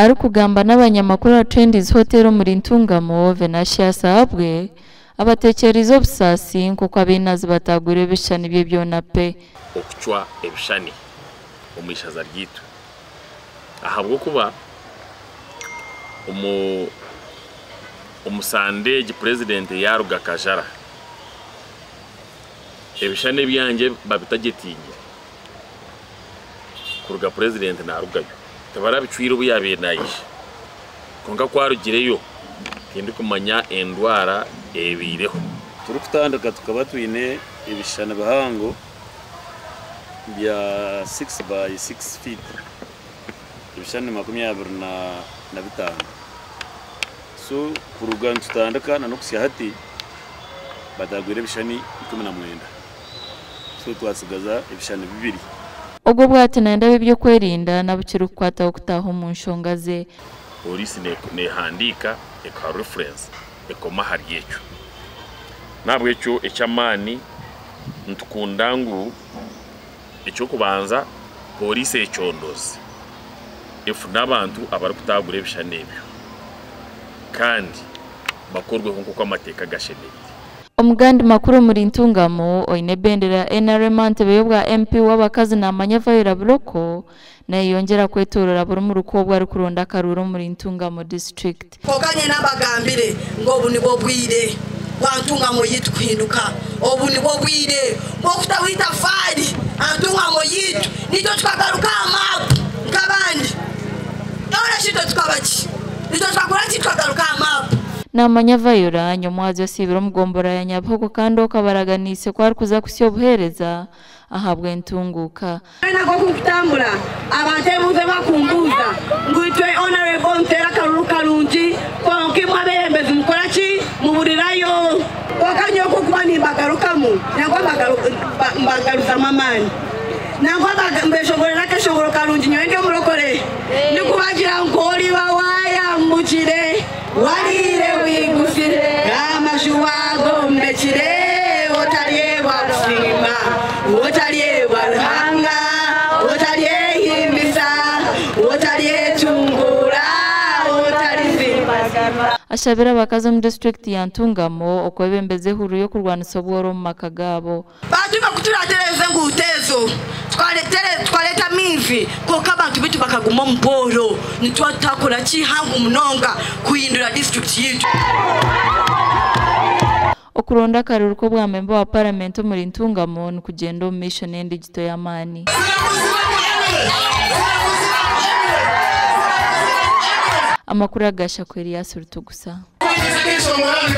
ari kugamba n'abanyamakuru wa Trendies Hotel muri Ntungamo Venantia Sahabwe abatekereza obusasi nkuko abinazi batagure bishani bye byona pe okuchwa ebishani omuishaza ryitu ahabwo kuba umusande president yaruga kajara ebishane byanje babitagetinge kuruga president narugayo tabarabicwira ubuyabe nayisha konga kwarugireyo kindi kumanya endwara ebireho turi kutandika tukaba twine ibishane bahango bya 6 by 6 feet ibishane 25 so kuruga ntutandika na nokusya hati badagwire ibishani 19 so twasigaza ibishani bibiri ubwo bwate nanda bibyo kwerinda nabukiru kwata okutaho mu nshonga ze polisi ne handika eka reference ekoma haryecho nabwe cyo ecyamani ntukundangu icyo kubanza polisi ecyondoze ifu nabantu abari kutagura ibishane ebyo kandi bakorwe nkuko amateka gasheneye Omugandi makuru muri Ntungamo oine bendera NRM beyobwa MP w'abakazi na Manyavayira Bloko na yongera kwetorora buri mu rukobwa ari kuronda karuro muri Ntungamo district kokanye n'abagambire ngo ubu nibo bwire Ntungamo yitwinduka ubu nibo bwire bo kutawita fari Ntungamo yitu nito twagaruka amapu kabandi none shito tukabaki nito twakora twagaruka amapu na Manyavayira nyomwazi yosibira mugombora ya Nyabugogo kandi okabaraganise kwari kuza kusyo obuhereza ahabwe ntunguka nako kutambula abante muze bakumbuza ngwitwe honorable Ntera Karungi konke mwabembezi mukoraki muburirayo wakanyo kukubani bagarukamu nangwa bagaruza mamani nangwa mbeshogorera keshogoro Karungi nyoende murokore ndikubagira ngori bawaya mukire warire wigusire amashuwa gombekire otaliye bafima otaliye barhanga otaliye himisa otaliye tungura otaliye ashabira bakaza mu district ya Ntungamo okwebembeze huru yo kurwanisa bworo mu makagabo baduka kuturatereze ngutezo twareta mivi koka abantu bitu bakaguma mboro nitwatakora kihangu munonga kuhindura district yitu okuronda karuru ko bwa member wa parliament muri Ntungamo n'ukugenda mission and digital yamani amakuru agasha kweri yasurutu gusa